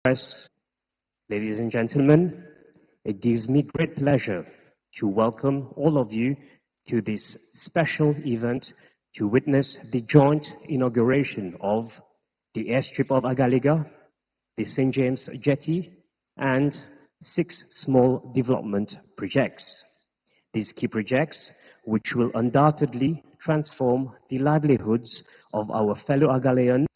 Press, ladies and gentlemen, it gives me great pleasure to welcome all of you to this special event to witness the joint inauguration of the Airstrip of Agaléga, the St. James Jetty, and 6 small development projects. These key projects, which will undoubtedly transform the livelihoods of our fellow Agaléans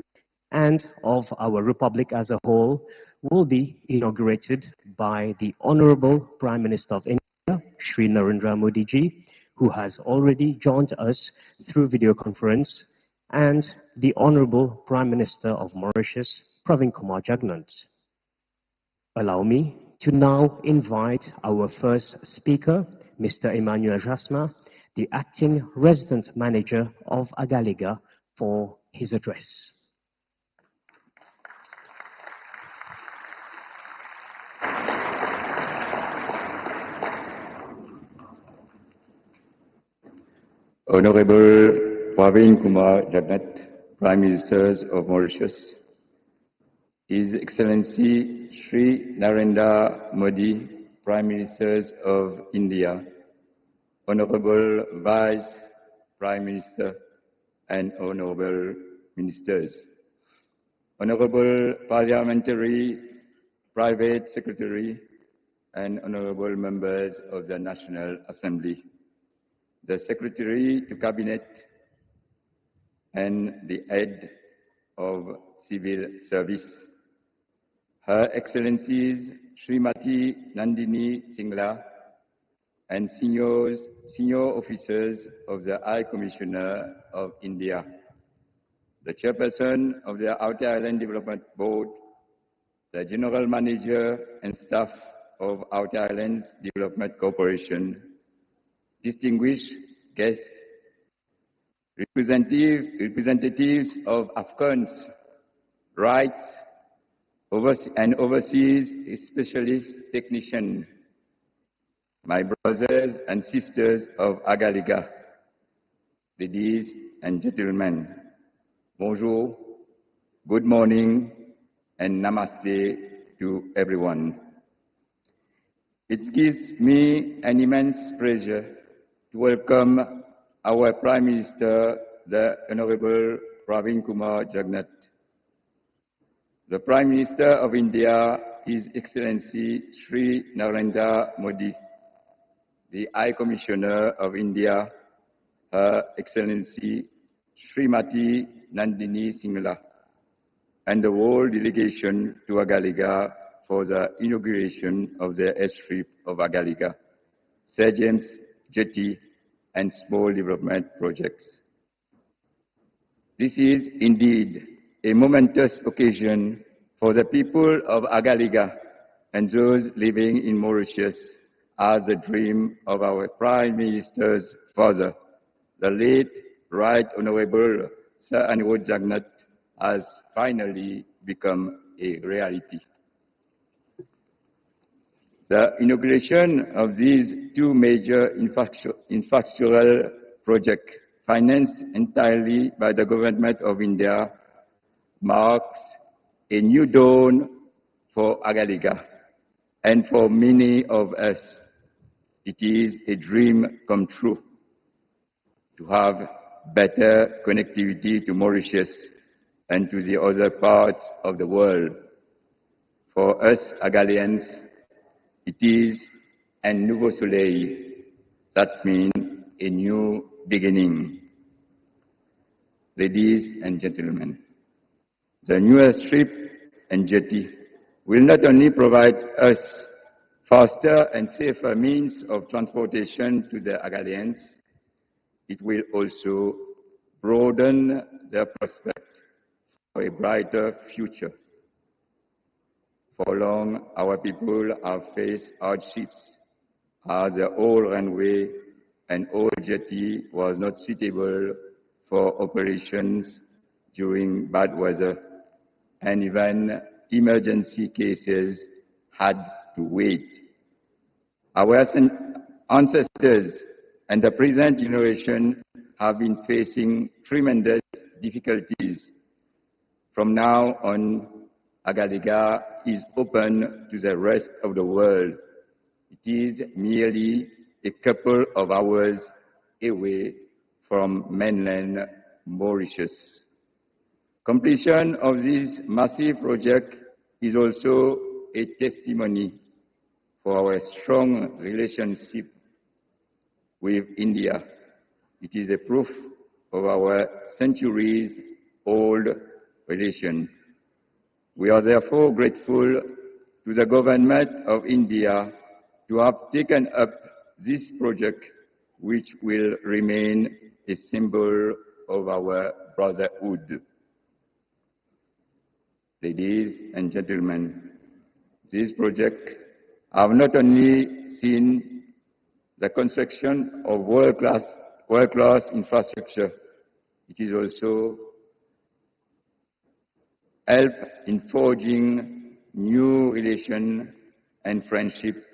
and of our Republic as a whole, will be inaugurated by the Honorable Prime Minister of India, Shri Narendra Modi ji, who has already joined us through video conference, and the Honorable Prime Minister of Mauritius, Pravin Kumar Jagnant. Allow me to now invite our first speaker, Mr. Emmanuel Jasmin, the Acting Resident Manager of Agaléga, for his address. Honorable Pravin Kumar Jagnant, Prime Minister of Mauritius, His Excellency Shri Narendra Modi, Prime Minister of India, Honorable Vice Prime Minister and Honorable Ministers, Honorable Parliamentary Private Secretary and Honorable Members of the National Assembly, the Secretary to Cabinet and the Head of Civil Service, Her Excellencies Srimati Nandini Singla and senior officers of the High Commissioner of India, the Chairperson of the Outer Island Development Board, the General Manager and staff of Outer Islands Development Corporation, distinguished guests, representatives of Afghans' rights and overseas specialist technicians, my brothers and sisters of Agaléga, ladies and gentlemen, bonjour, good morning, and namaste to everyone. It gives me an immense pleasure to welcome our Prime Minister, the Honorable Pravin Kumar Jagnant, the Prime Minister of India, His Excellency Shri Narendra Modi, the High Commissioner of India, Her Excellency Srimati Nandini Singla, and the whole delegation to Agaléga for the inauguration of the Airstrip of Agaléga, St. James Jetty, and small development projects. This is indeed a momentous occasion for the people of Agaléga and those living in Mauritius, as the dream of our Prime Minister's father, the late Right Honorable Sir Anirudh Jagnant, has finally become a reality. The inauguration of these 2 major infrastructural projects, financed entirely by the Government of India, marks a new dawn for Agaléga and for many of us. It is a dream come true to have better connectivity to Mauritius and to the other parts of the world. For us Agaléans, it is un nouveau soleil. That means a new beginning. Ladies and gentlemen, the new Airstrip and Jetty will not only provide us faster and safer means of transportation to the Agaléans, it will also broaden their prospect for a brighter future. For long, our people have faced hardships, as the old runway and old jetty was not suitable for operations during bad weather, and even emergency cases had to wait. Our ancestors and the present generation have been facing tremendous difficulties. From now on, Agaléga is open to the rest of the world. It is merely a couple of hours away from mainland Mauritius. Completion of this massive project is also a testimony for our strong relationship with India. It is a proof of our centuries-old relation. We are therefore grateful to the government of India to have taken up this project, which will remain a symbol of our brotherhood. Ladies and gentlemen, this project have not only seen the construction of world-class infrastructure, it is also help in forging new relations and friendship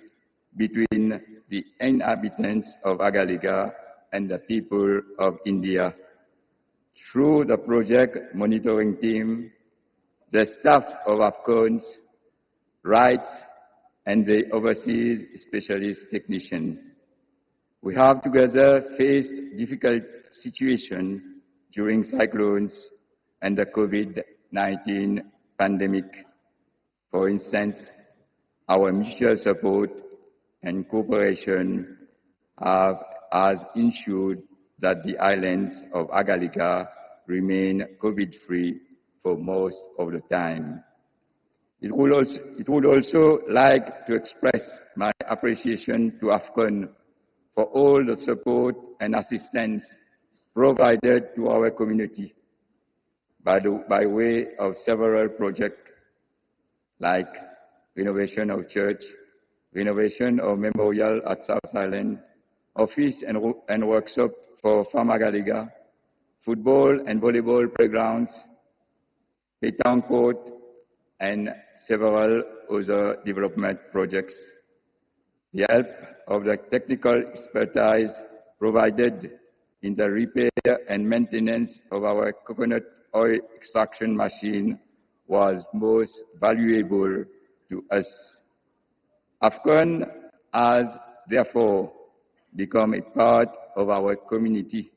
between the inhabitants of Agaléga and the people of India. Through the project monitoring team, the staff of AFCON's rights and the overseas specialist technician. We have together faced difficult situations during cyclones and the COVID-19 pandemic. For instance, our mutual support and cooperation has ensured that the islands of Agaléga remain COVID-free for most of the time. It would also like to express my appreciation to AFCON for all the support and assistance provided to our community by way of several projects like renovation of church, renovation of memorial at South Island, office and workshop for Farm Agaléga, football and volleyball playgrounds, pétanque court, and several other development projects. The help of the technical expertise provided in the repair and maintenance of our coconut oil extraction machine was most valuable to us. AFCON has therefore become a part of our community,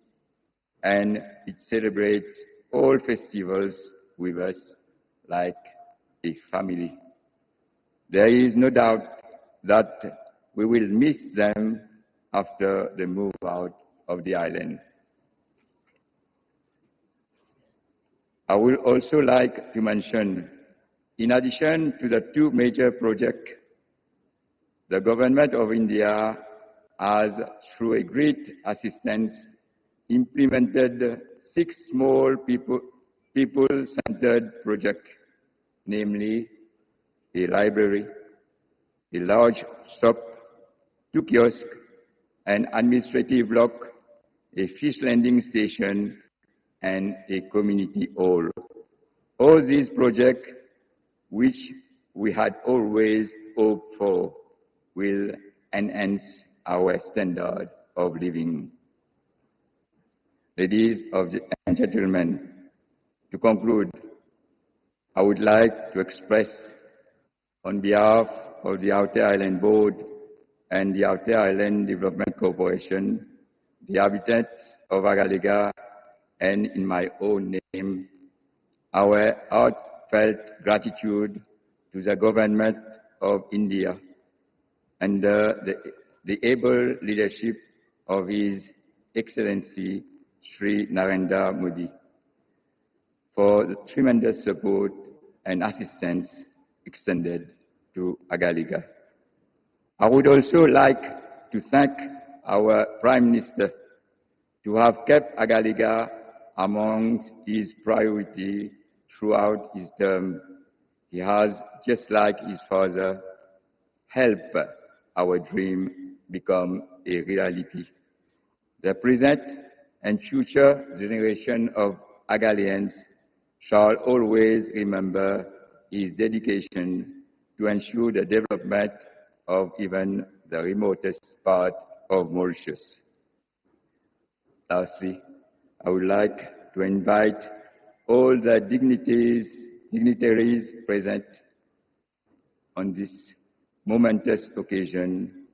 and it celebrates all festivals with us like a family. There is no doubt that we will miss them after the move out of the island. I would also like to mention, in addition to the two major projects, the government of India has, through a great assistance, implemented 6 small people-centered projects, namely a library, a large shop, 2 kiosks, an administrative block, a fish landing station, and a community hall. All these projects, which we had always hoped for, will enhance our standard of living. Ladies and gentlemen, to conclude, I would like to express on behalf of the Outer Island Board and the Outer Island Development Corporation, the inhabitants of Agaléga, and in my own name, our heartfelt gratitude to the government of India under the able leadership of His Excellency Sri Narendra Modi for the tremendous support and assistance extended to Agaléga. I would also like to thank our Prime Minister to have kept Agaléga among his priorities throughout his term. He has, just like his father, helped our dream become a reality. The present and future generation of Agaléans shall always remember his dedication to ensure the development of even the remotest part of Mauritius. Lastly, I would like to invite all the dignitaries dignitaries present on this momentous occasion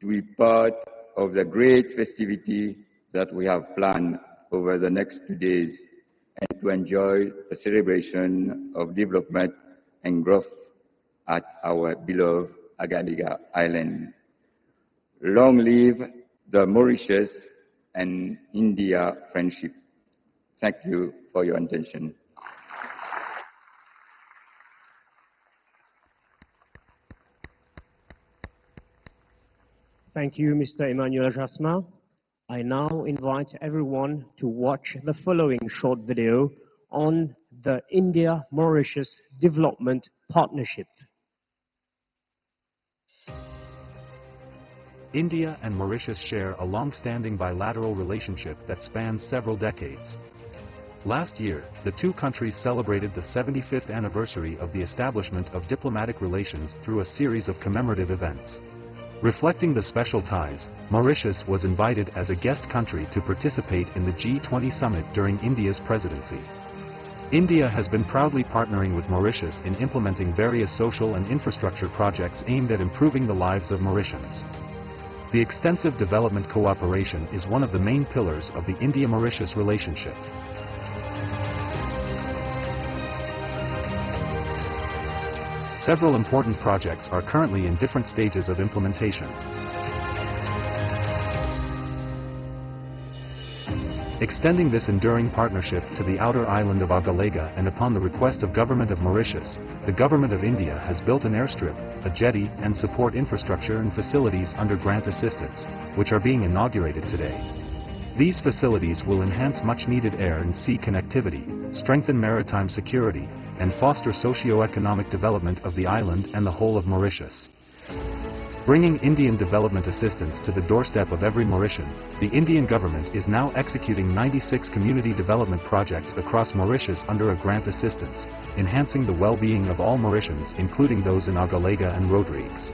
to be part of the great festivity that we have planned over the next 2 days and to enjoy the celebration of development and growth at our beloved Agaléga Island. Long live the Mauritius and India friendship. Thank you for your attention. Thank you, Mr. Emmanuel Jasmin. I now invite everyone to watch the following short video on the India-Mauritius Development Partnership. India and Mauritius share a long-standing bilateral relationship that spans several decades. Last year, the two countries celebrated the 75th anniversary of the establishment of diplomatic relations through a series of commemorative events. Reflecting the special ties, Mauritius was invited as a guest country to participate in the G20 summit during India's presidency. India has been proudly partnering with Mauritius in implementing various social and infrastructure projects aimed at improving the lives of Mauritians. The extensive development cooperation is one of the main pillars of the India-Mauritius relationship. Several important projects are currently in different stages of implementation. Extending this enduring partnership to the outer island of Agaléga, and upon the request of Government of Mauritius, the Government of India has built an airstrip, a jetty, and support infrastructure and facilities under grant assistance, which are being inaugurated today. These facilities will enhance much-needed air and sea connectivity, strengthen maritime security, and foster socio-economic development of the island and the whole of Mauritius. Bringing Indian development assistance to the doorstep of every Mauritian, the Indian government is now executing 96 community development projects across Mauritius under a grant assistance, enhancing the well-being of all Mauritians, including those in Agaléga and Rodrigues.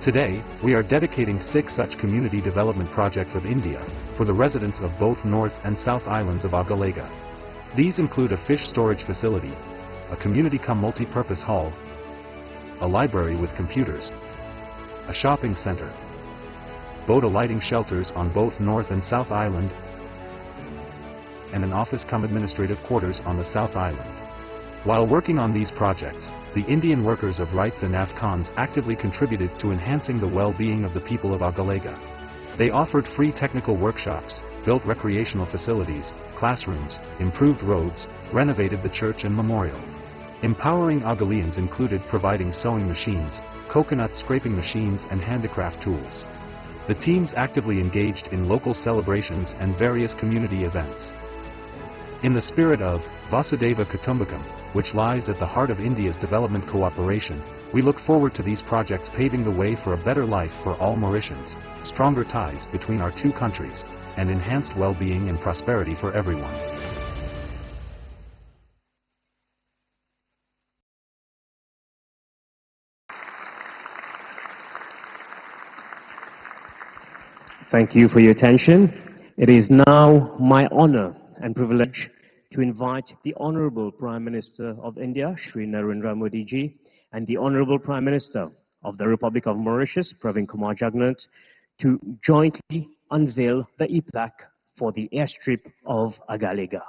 Today, we are dedicating 6 such community development projects of India for the residents of both North and South Islands of Agaléga. These include a fish storage facility, a community-cum-multi-purpose hall, a library with computers, a shopping center, boat alighting shelters on both North and South Island, and an office-cum-administrative quarters on the South Island. While working on these projects, the Indian workers of rights and AFCONs actively contributed to enhancing the well-being of the people of Agaléga. They offered free technical workshops, built recreational facilities, classrooms, improved roads, renovated the church and memorial. Empowering Agaleans included providing sewing machines, coconut scraping machines and handicraft tools. The teams actively engaged in local celebrations and various community events. In the spirit of Vasudhaiva Kutumbakam, which lies at the heart of India's development cooperation, we look forward to these projects paving the way for a better life for all Mauritians, stronger ties between our two countries, and enhanced well-being and prosperity for everyone. Thank you for your attention. It is now my honor and privilege to invite the Honorable Prime Minister of India, Shri Narendra Modi ji, and the Honorable Prime Minister of the Republic of Mauritius, Pravin Kumar Jagnat, to jointly unveil the e-plaque for the airstrip of Agaléga.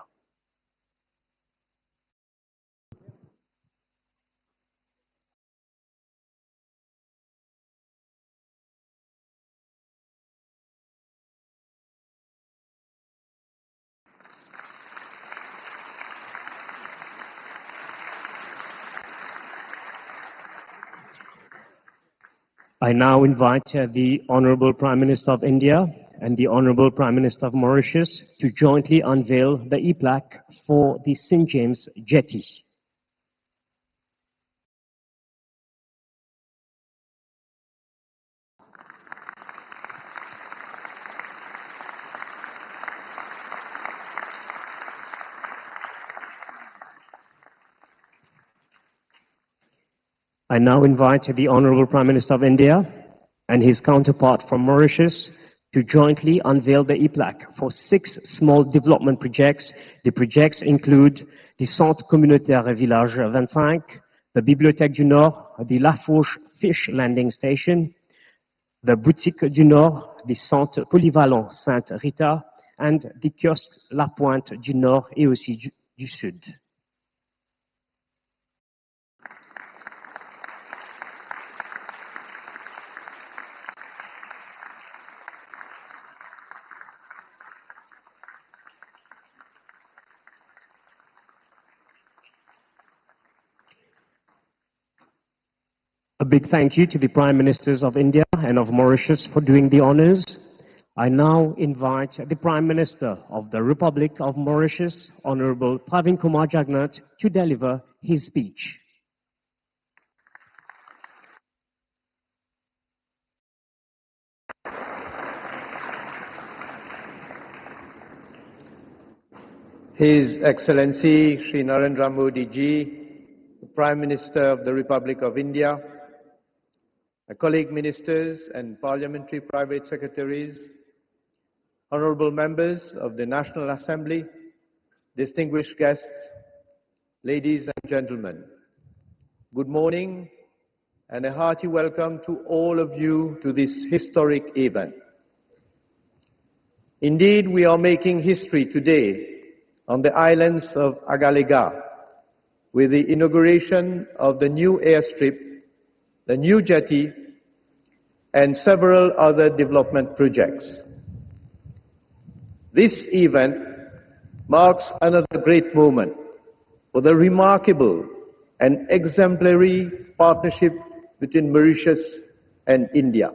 I now invite the Honorable Prime Minister of India and the Honorable Prime Minister of Mauritius to jointly unveil the e-plaque for the St. James Jetty. I now invite the Honorable Prime Minister of India and his counterpart from Mauritius to jointly unveil the e-plaque for 6 small development projects. The projects include the Centre communautaire Village 25, the Bibliothèque du Nord, the Lafourche Fish Landing Station, the Boutique du Nord, the Centre polyvalent Sainte Rita, and the kiosque La Pointe du Nord et aussi du Sud. A big thank you to the Prime Ministers of India and of Mauritius for doing the honors. I now invite the Prime Minister of the Republic of Mauritius, Honorable Pravin Kumar Jagnat, to deliver his speech. His Excellency Shri Narendra Modi Ji, the Prime Minister of the Republic of India, my colleague ministers and parliamentary private secretaries, honorable members of the National Assembly, distinguished guests, ladies and gentlemen, good morning and a hearty welcome to all of you to this historic event. Indeed, we are making history today on the islands of Agaléga with the inauguration of the new airstrip, the new jetty, and several other development projects. This event marks another great moment for the remarkable and exemplary partnership between Mauritius and India.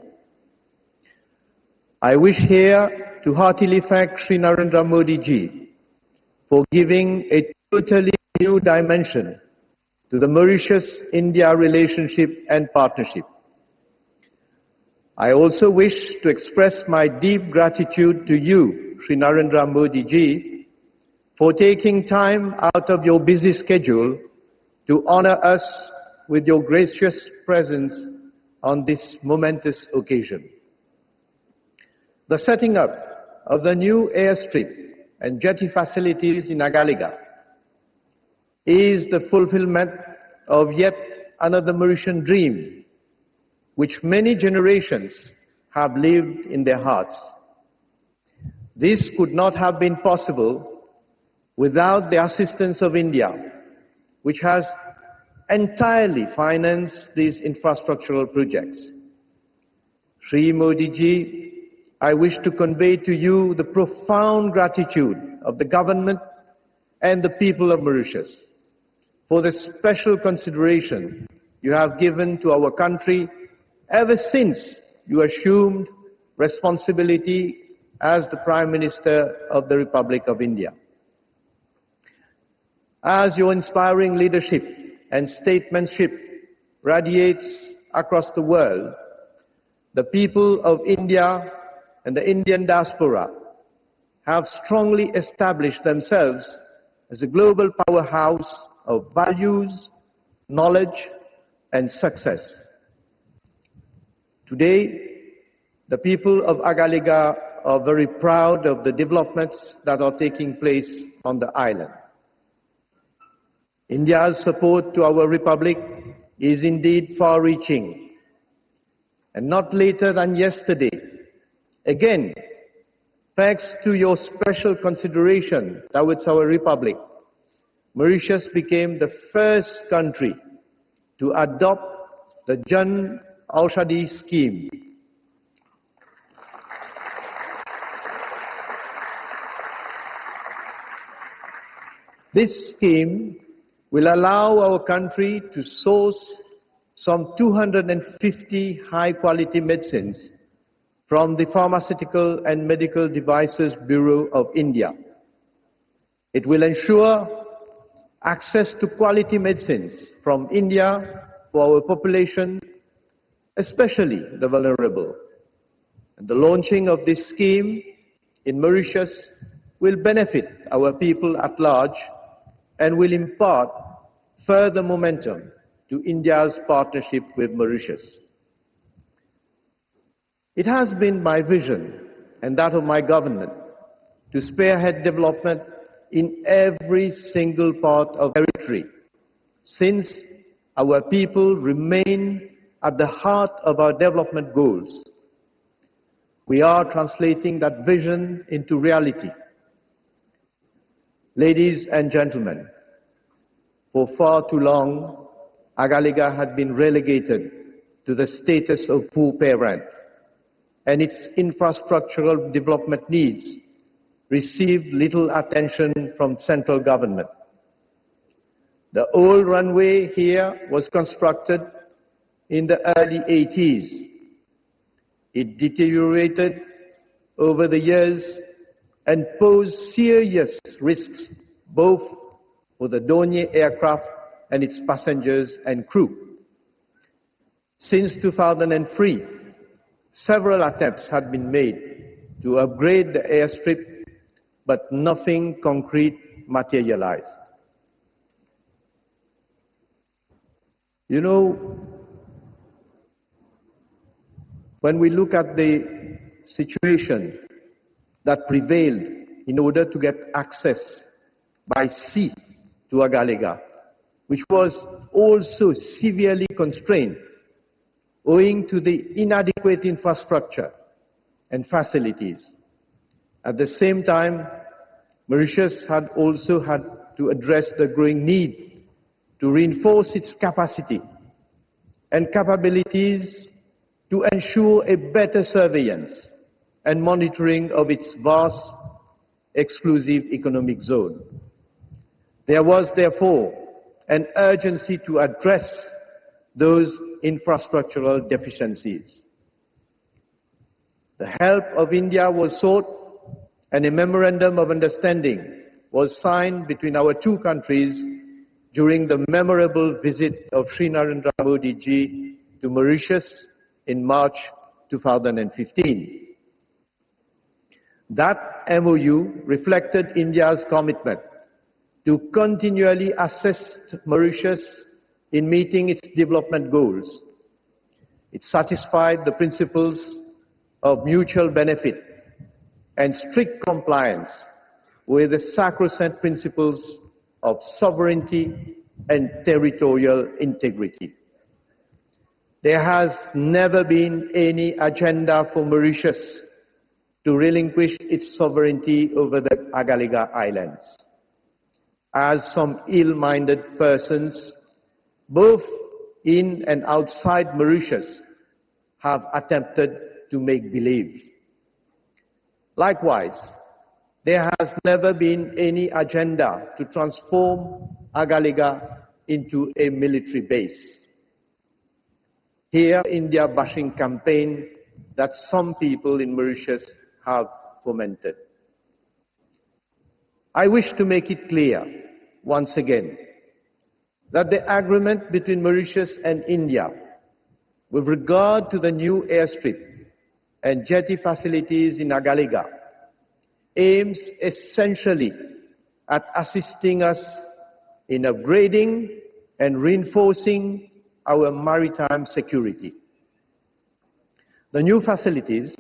I wish here to heartily thank Shri Narendra Modi Ji for giving a totally new dimension to the Mauritius-India relationship and partnership. I also wish to express my deep gratitude to you, Shri Narendra Modi Ji, for taking time out of your busy schedule to honor us with your gracious presence on this momentous occasion. The setting up of the new airstrip and jetty facilities in Agaléga is the fulfillment of yet another Mauritian dream, which many generations have lived in their hearts. This could not have been possible without the assistance of India, which has entirely financed these infrastructural projects. Shri Modi Ji, I wish to convey to you the profound gratitude of the government and the people of Mauritius for the special consideration you have given to our country ever since you assumed responsibility as the Prime Minister of the Republic of India. As your inspiring leadership and statesmanship radiates across the world, the people of India and the Indian diaspora have strongly established themselves as a global powerhouse of values, knowledge, and success. Today, the people of Agaléga are very proud of the developments that are taking place on the island. India's support to our republic is indeed far-reaching, and not later than yesterday, again, thanks to your special consideration towards our republic, Mauritius became the first country to adopt the Jan Aushadhi scheme. This scheme will allow our country to source some 250 high-quality medicines from the Pharmaceutical and Medical Devices Bureau of India. It will ensure access to quality medicines from India for our population, especially the vulnerable. And the launching of this scheme in Mauritius will benefit our people at large and will impart further momentum to India's partnership with Mauritius. It has been my vision and that of my government to spearhead development in every single part of territory, since our people remain at the heart of our development goals. We are translating that vision into reality. Ladies and gentlemen, for far too long, Agaléga had been relegated to the status of poor parent, and its infrastructural development needs received little attention from central government. The old runway here was constructed in the early 80s. It deteriorated over the years and posed serious risks both for the Dornier aircraft and its passengers and crew. Since 2003, several attempts had been made to upgrade the airstrip, but nothing concrete materialized. You know, when we look at the situation that prevailed in order to get access by sea to Agaléga, which was also severely constrained owing to the inadequate infrastructure and facilities. At the same time, Mauritius had also had to address the growing need to reinforce its capacity and capabilities to ensure a better surveillance and monitoring of its vast exclusive economic zone. There was therefore an urgency to address those infrastructural deficiencies. The help of India was sought, and a memorandum of understanding was signed between our two countries during the memorable visit of Sri Narendra Modi ji to Mauritius in March 2015. That MOU reflected India's commitment to continually assist Mauritius in meeting its development goals. It satisfied the principles of mutual benefit and strict compliance with the sacrosanct principles of sovereignty and territorial integrity. There has never been any agenda for Mauritius to relinquish its sovereignty over the Agaléga Islands, as some ill-minded persons, both in and outside Mauritius, have attempted to make believe. Likewise, there has never been any agenda to transform Agaléga into a military base. Here, India bashing campaign that some people in Mauritius have fomented. I wish to make it clear, once again, that the agreement between Mauritius and India with regard to the new airstrip and jetty facilities in Agaléga aims essentially at assisting us in upgrading and reinforcing our maritime security. The new facilities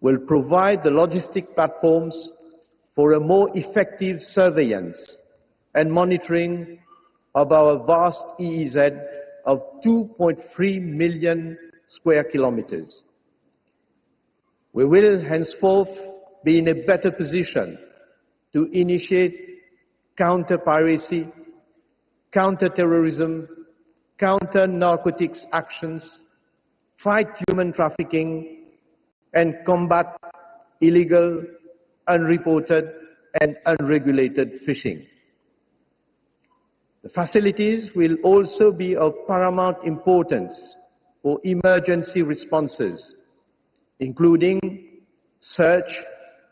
will provide the logistic platforms for a more effective surveillance and monitoring of our vast EEZ of 2.3 million square kilometers. We will henceforth be in a better position to initiate counter-piracy, counter-terrorism, counter-narcotics actions, fight human trafficking, and combat illegal, unreported, and unregulated fishing. The facilities will also be of paramount importance for emergency responses, including search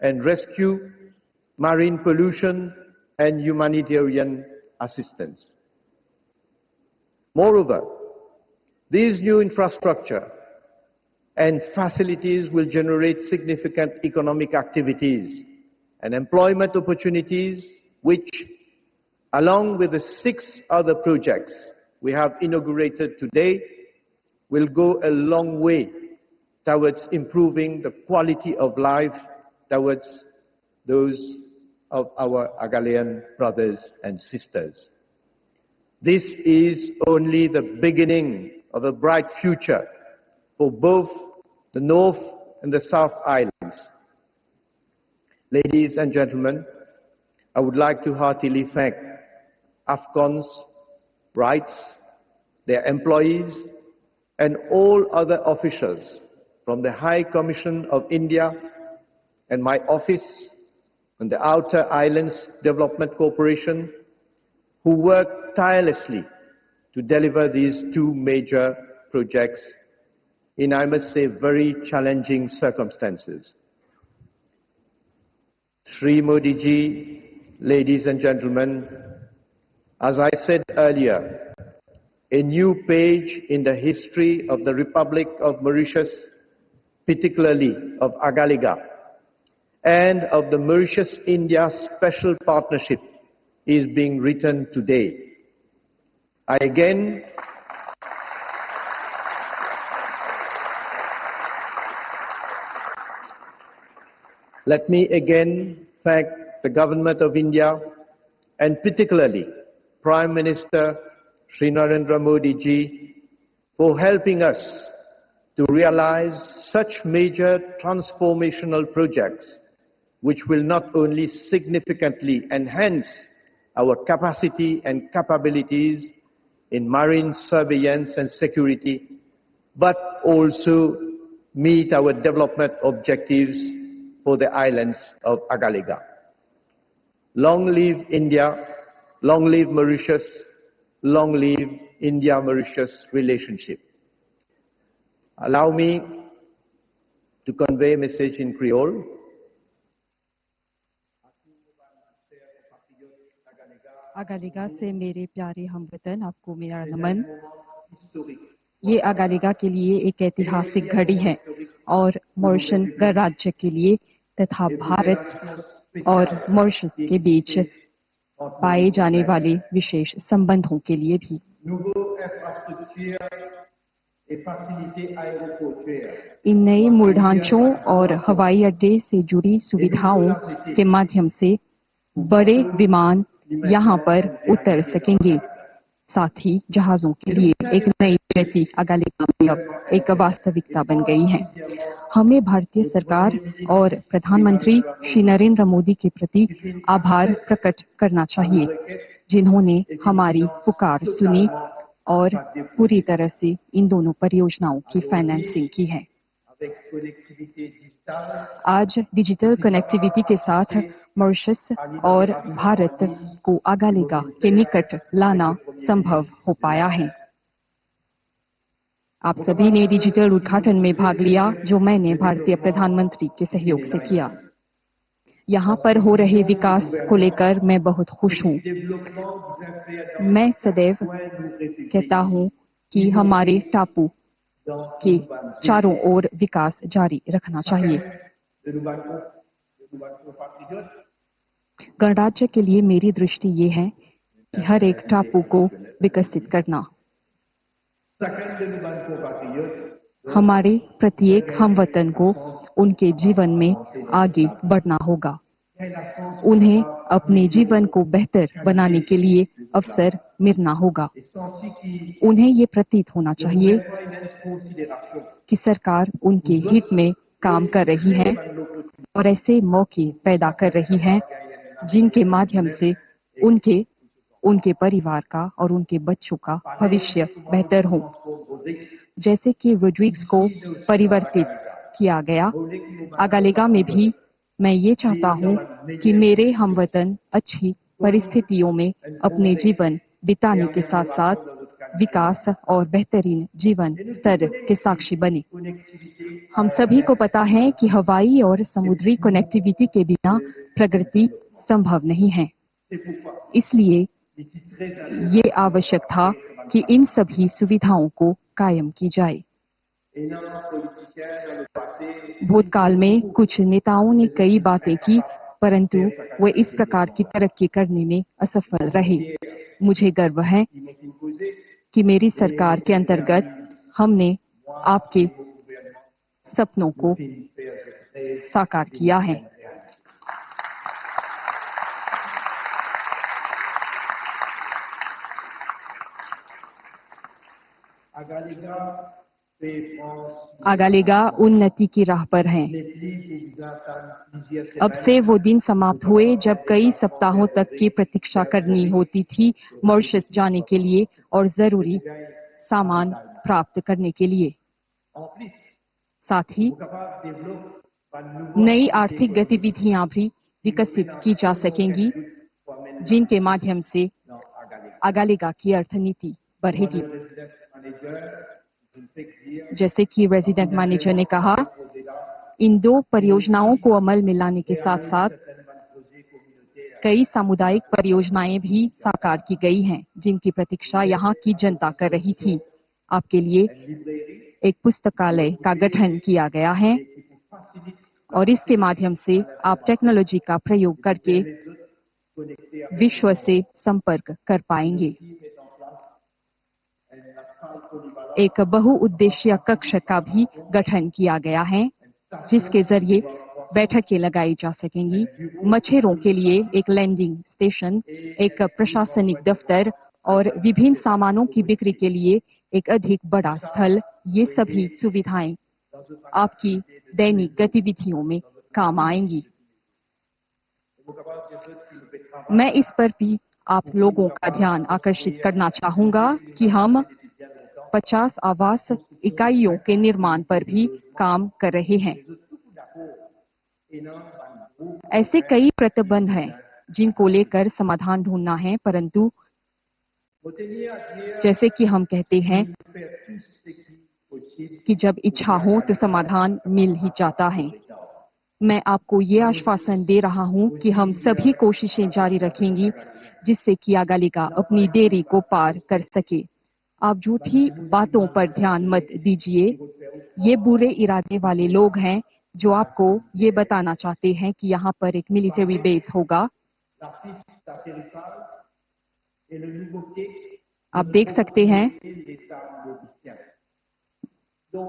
and rescue, marine pollution, and humanitarian assistance. Moreover, these new infrastructure and facilities will generate significant economic activities and employment opportunities which, along with the 6 other projects we have inaugurated today, will go a long way towards improving the quality of life towards those of our Agalean brothers and sisters. This is only the beginning of a bright future for both the North and the South Islands. Ladies and gentlemen, I would like to heartily thank AFCON's rights, their employees, and all other officials from the High Commission of India and my office and the Outer Islands Development Corporation, who worked tirelessly to deliver these two major projects in, I must say, very challenging circumstances. Shri Modi ji, ladies and gentlemen, as I said earlier, a new page in the history of the Republic of Mauritius, particularly of Agaléga, and of the Mauritius-India Special Partnership is being written today. Let me again thank the Government of India and particularly Prime Minister Shri Narendra Modi ji for helping us to realize such major transformational projects which will not only significantly enhance our capacity and capabilities in marine surveillance and security, but also meet our development objectives for the islands of Agaléga. Long live India, long live Mauritius, long live India-Mauritius relationship. Allow me to convey a message in Creole. अगालेगा से मेरे प्यारे हमवतन, आपको मेरा नमन। ये अगालेगा के लिए एक ऐतिहासिक घड़ी है और मॉरिशस गणराज्य के लिए तथा भारत और मॉरिशस के बीच पाए जाने वाले विशेष संबंधों के लिए भी। इन नए मूल ढांचों और हवाई अड्डे से जुड़ी सुविधाओं के माध्यम से बड़े विमान यहाँ पर उतर सकेंगे। साथ ही जहाजों के लिए एक नई जेटी अगालेगा में अब एक वास्तविकता बन गई है। हमें भारतीय सरकार और प्रधानमंत्री श्री नरेंद्र मोदी के प्रति आभार प्रकट करना चाहिए, जिन्होंने हमारी पुकार सुनी और पूरी तरह से इन दोनों परियोजनाओं की फाइनेंसिंग की है। आज डिजिटल कनेक्टिविटी के साथ मॉरिशस और भारत को अगालेगा के निकट लाना संभव हो पाया है। आप सभी ने डिजिटल उद्घाटन में भाग लिया, जो मैंने भारतीय प्रधानमंत्री के सहयोग से किया। यहाँ पर हो रहे विकास को लेकर मैं बहुत खुश हूँ। मैं सदैव कहता हूँ कि हमारे टापू के चारों ओर विकास जारी रखना चाहिए। गणराज्य के लिए मेरी दृष्टि ये है कि हर एक टापू को विकसित करना। हमारे प्रत्येक हमवतन को उनके जीवन में आगे बढ़ना होगा। उन्हें अपने जीवन को बेहतर बनाने के लिए अवसर मिलना होगा। उन्हें ये प्रतीत होना चाहिए कि सरकार उनके हित में काम कर रही है और ऐसे मौके पैदा कर रही है जिनके माध्यम से उनके परिवार का और उनके बच्चों का भविष्य बेहतर हो। जैसे कि रोड्रिग्स को परिवर्तित किया गया, अगालेगा में भी मैं ये चाहता हूँ कि मेरे हमवतन अच्छी परिस्थितियों में अपने जीवन बिताने के साथ साथ विकास और बेहतरीन जीवन स्तर के साक्षी बने। हम सभी को पता है कि हवाई और समुद्री कनेक्टिविटी के बिना प्रगति संभव नहीं है। इसलिए ये आवश्यक था कि इन सभी सुविधाओं को कायम की जाए। भूतकाल में कुछ नेताओं ने कई बातें की, परंतु वे इस प्रकार की तरक्की करने में असफल रहे। मुझे गर्व है कि मेरी सरकार के अंतर्गत हमने आपके सपनों को साकार किया है। अगालेगा उन्नति की राह पर हैं। अब से वो दिन समाप्त हुए जब कई सप्ताहों तक की प्रतीक्षा करनी होती थी मॉरिशस जाने के लिए और जरूरी सामान प्राप्त करने के लिए। साथ ही नई आर्थिक गतिविधियां भी विकसित की जा सकेंगी जिनके माध्यम से अगालेगा की अर्थनीति बढ़ेगी। जैसे कि रेजिडेंट मैनेजर ने कहा, इन 2 परियोजनाओं को अमल में लाने के साथ साथ कई सामुदायिक परियोजनाएं भी साकार की गई हैं जिनकी प्रतीक्षा यहाँ की जनता कर रही थी। आपके लिए एक पुस्तकालय का गठन किया गया है और इसके माध्यम से आप टेक्नोलॉजी का प्रयोग करके विश्व से संपर्क कर पाएंगे। एक बहुउद्देशीय कक्ष का भी गठन किया गया है जिसके जरिए बैठकें लगाई जा सकेंगी। मछेरों के लिए एक लैंडिंग स्टेशन, एक प्रशासनिक दफ्तर और विभिन्न सामानों की बिक्री के लिए एक अधिक बड़ा स्थल, ये सभी सुविधाएं आपकी दैनिक गतिविधियों में काम आएंगी। मैं इस पर भी आप लोगों का ध्यान आकर्षित करना चाहूंगा कि हम 50 आवास इकाइयों के निर्माण पर भी काम कर रहे हैं। ऐसे कई प्रतिबंध हैं जिनको लेकर समाधान ढूंढना है, परंतु जैसे कि हम कहते हैं कि जब इच्छा हो तो समाधान मिल ही जाता है। मैं आपको ये आश्वासन दे रहा हूं कि हम सभी कोशिशें जारी रखेंगी जिससे कि अगालेगा अपनी देरी को पार कर सके। आप झूठी बातों पर ध्यान मत दीजिए। ये बुरे इरादे वाले लोग हैं जो आपको ये बताना चाहते हैं कि यहाँ पर एक मिलिट्री बेस होगा। आप देख सकते हैं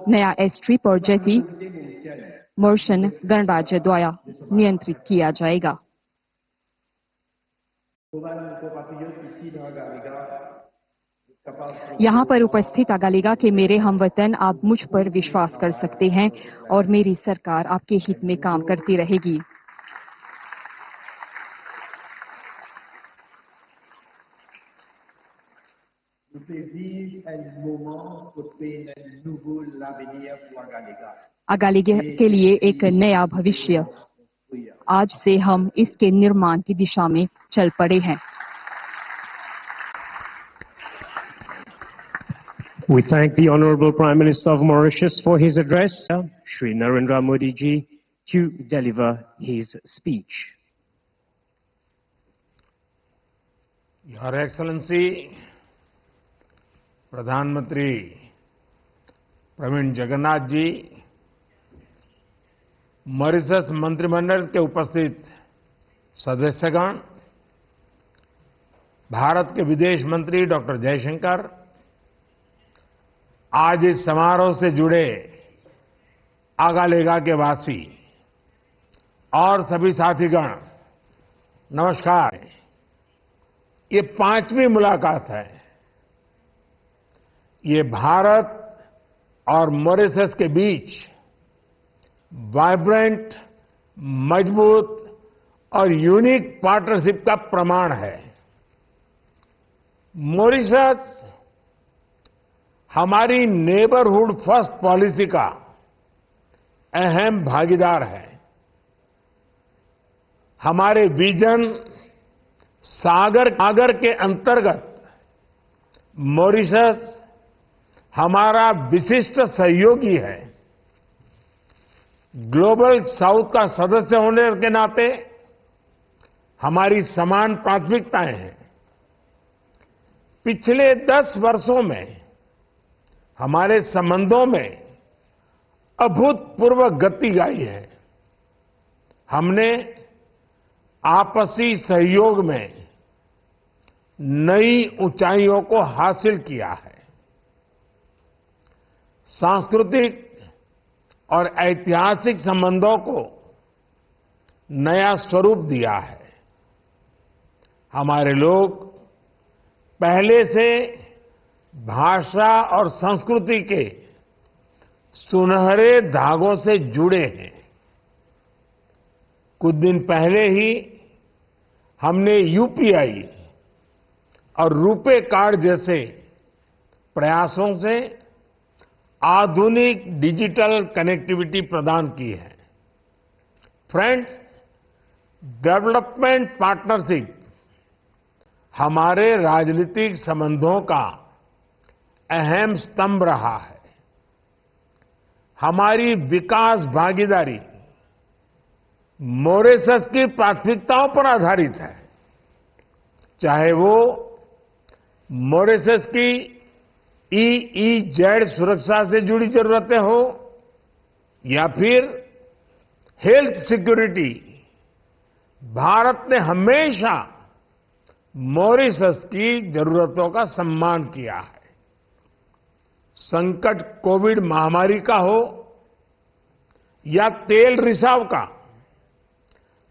नया एयरस्ट्रिप और जेटी मॉरिशन गणराज्य द्वारा नियंत्रित किया जाएगा। यहाँ पर उपस्थित अगालेगा के मेरे हमवतन, आप मुझ पर विश्वास कर सकते हैं और मेरी सरकार आपके हित में काम करती रहेगी। अगालेगा के लिए एक नया भविष्य, आज से हम इसके निर्माण की दिशा में चल पड़े हैं। We thank the Honorable Prime Minister of Mauritius for his address, Shri Narendra Modi ji, to deliver his speech. Your Excellency, प्रधानमंत्री प्रवीण जगन्नाथ जी, मॉरिशस मंत्रिमंडल के उपस्थित सदस्यगण, भारत के विदेश मंत्री डॉक्टर जयशंकर, आज इस समारोह से जुड़े अगालेगा के वासी और सभी साथीगण, नमस्कार। ये 5वीं मुलाकात है। ये भारत और मॉरिशस के बीच वाइब्रेंट, मजबूत और यूनिक पार्टनरशिप का प्रमाण है। मॉरिशस हमारी नेबरहुड फर्स्ट पॉलिसी का अहम भागीदार है। हमारे विजन सागर के अंतर्गत मॉरिशस हमारा विशिष्ट सहयोगी है। ग्लोबल साउथ का सदस्य होने के नाते हमारी समान प्राथमिकताएं हैं। पिछले 10 वर्षों में हमारे संबंधों में अभूतपूर्व गति आई है। हमने आपसी सहयोग में नई ऊंचाइयों को हासिल किया है। सांस्कृतिक और ऐतिहासिक संबंधों को नया स्वरूप दिया है। हमारे लोग पहले से भाषा और संस्कृति के सुनहरे धागों से जुड़े हैं। कुछ दिन पहले ही हमने यूपीआई और रुपे कार्ड जैसे प्रयासों से आधुनिक डिजिटल कनेक्टिविटी प्रदान की है। फ्रेंड्स, डेवलपमेंट पार्टनरशिप हमारे राजनीतिक संबंधों का अहम स्तंभ रहा है। हमारी विकास भागीदारी मॉरिशस की प्राथमिकताओं पर आधारित है, चाहे वो मॉरिशस की EEZ सुरक्षा से जुड़ी जरूरतें हो या फिर हेल्थ सिक्योरिटी। भारत ने हमेशा मॉरिशस की जरूरतों का सम्मान किया है। संकट कोविड महामारी का हो या तेल रिसाव का,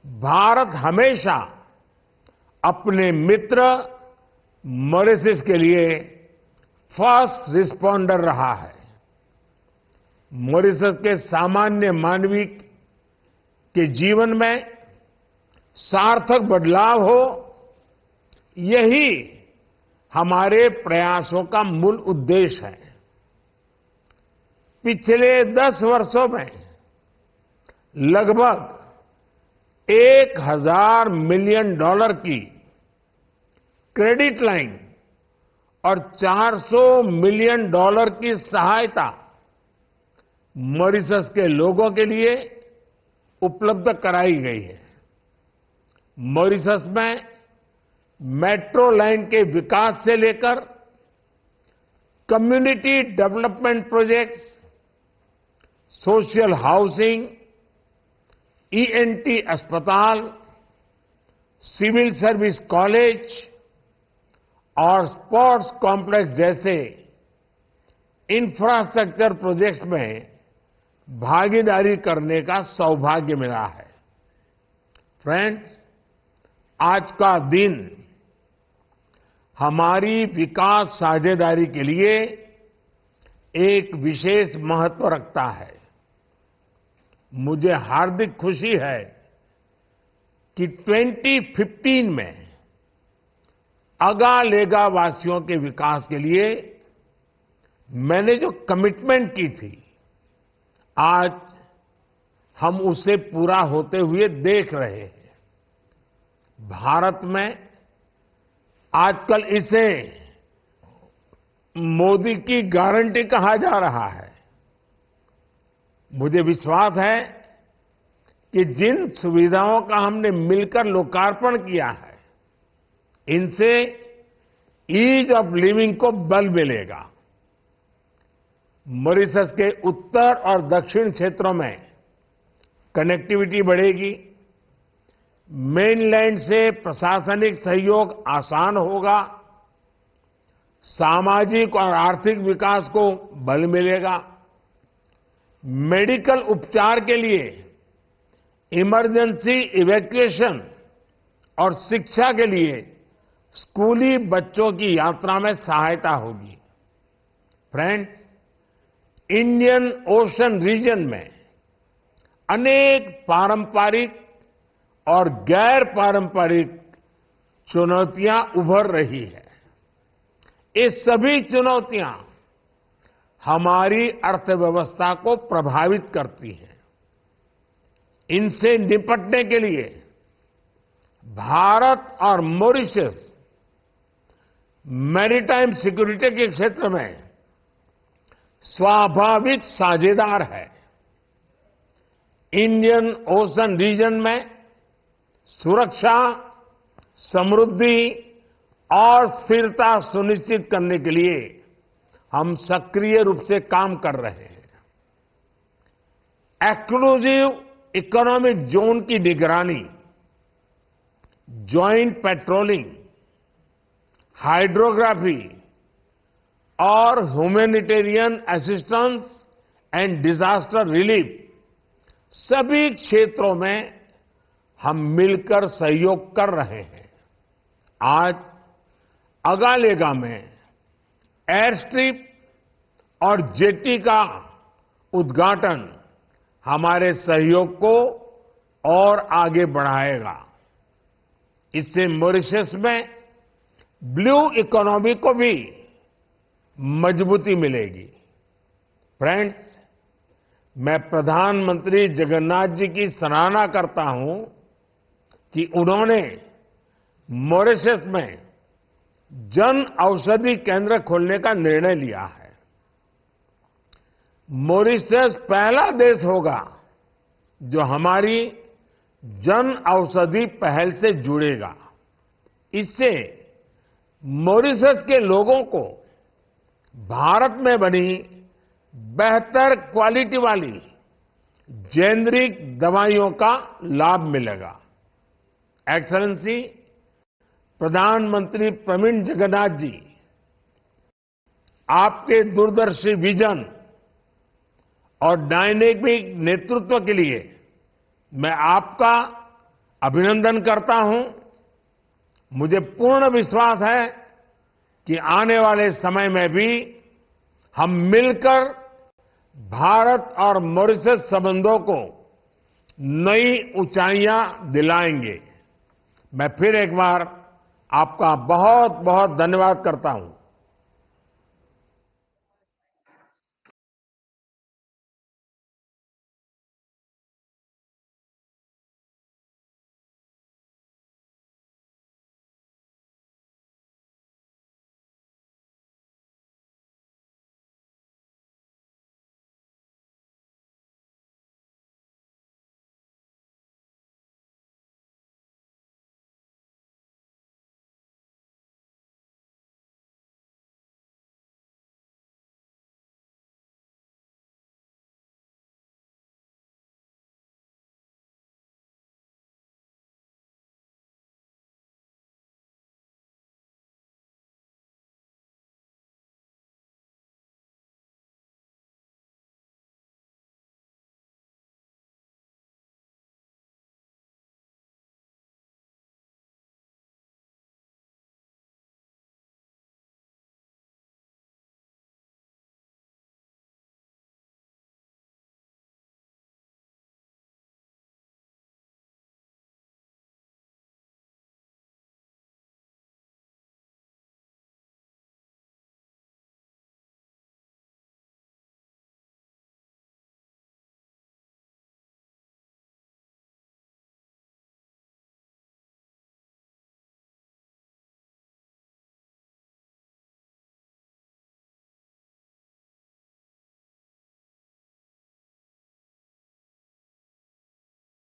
भारत हमेशा अपने मित्र मॉरिशस के लिए फर्स्ट रिस्पॉन्डर रहा है। मॉरिशस के सामान्य मानवी के जीवन में सार्थक बदलाव हो, यही हमारे प्रयासों का मूल उद्देश्य है। पिछले 10 वर्षों में लगभग $1000 मिलियन की क्रेडिट लाइन और $400 मिलियन की सहायता मॉरिशस के लोगों के लिए उपलब्ध कराई गई है। मॉरिशस में मेट्रो लाइन के विकास से लेकर community development projects, social housing, ENT अस्पताल, सिविल सर्विस कॉलेज और स्पोर्ट्स कॉम्प्लेक्स जैसे इंफ्रास्ट्रक्चर प्रोजेक्ट्स में भागीदारी करने का सौभाग्य मिला है। फ्रेंड्स, आज का दिन हमारी विकास साझेदारी के लिए एक विशेष महत्व रखता है। मुझे हार्दिक खुशी है कि 2015 में अगालेगा वासियों के विकास के लिए मैंने जो कमिटमेंट की थी, आज हम उसे पूरा होते हुए देख रहे हैं। भारत में आजकल इसे मोदी की गारंटी कहा जा रहा है। मुझे विश्वास है कि जिन सुविधाओं का हमने मिलकर लोकार्पण किया है, इनसे ईज ऑफ लिविंग को बल मिलेगा। मॉरिशस के उत्तर और दक्षिण क्षेत्रों में कनेक्टिविटी बढ़ेगी, मेनलैंड से प्रशासनिक सहयोग आसान होगा, सामाजिक और आर्थिक विकास को बल मिलेगा, मेडिकल उपचार के लिए इमरजेंसी इवैक्यूएशन और शिक्षा के लिए स्कूली बच्चों की यात्रा में सहायता होगी। फ्रेंड्स, इंडियन ओशन रीजन में अनेक पारंपरिक और गैर पारंपरिक चुनौतियां उभर रही है। ये सभी चुनौतियां हमारी अर्थव्यवस्था को प्रभावित करती हैं। इनसे निपटने के लिए भारत और मॉरिशस मैरीटाइम सिक्योरिटी के क्षेत्र में स्वाभाविक साझेदार है। इंडियन ओशन रीजन में सुरक्षा, समृद्धि और स्थिरता सुनिश्चित करने के लिए हम सक्रिय रूप से काम कर रहे हैं। एक्सक्लूसिव इकोनॉमिक जोन की निगरानी, ज्वाइंट पेट्रोलिंग, हाइड्रोग्राफी और humanitarian assistance and disaster relief, सभी क्षेत्रों में हम मिलकर सहयोग कर रहे हैं। आज अगालेगा में एयरस्ट्रिप और जेटी का उद्घाटन हमारे सहयोग को और आगे बढ़ाएगा। इससे मॉरिशस में ब्लू इकोनॉमी को भी मजबूती मिलेगी। फ्रेंड्स, मैं प्रधानमंत्री जगन्नाथ जी की सराहना करता हूं कि उन्होंने मॉरिशस में जन औषधि केंद्र खोलने का निर्णय लिया है। मॉरिशस पहला देश होगा जो हमारी जन औषधि पहल से जुड़ेगा। इससे मॉरिशस के लोगों को भारत में बनी बेहतर क्वालिटी वाली जेनेरिक दवाइयों का लाभ मिलेगा। एक्सेलेंसी, प्रधानमंत्री प्रवीण जगन्नाथ जी, आपके दूरदर्शी विजन और डायनेमिक नेतृत्व के लिए मैं आपका अभिनंदन करता हूं। मुझे पूर्ण विश्वास है कि आने वाले समय में भी हम मिलकर भारत और मॉरिशस संबंधों को नई ऊंचाइयां दिलाएंगे। मैं फिर एक बार आपका बहुत बहुत धन्यवाद करता हूं।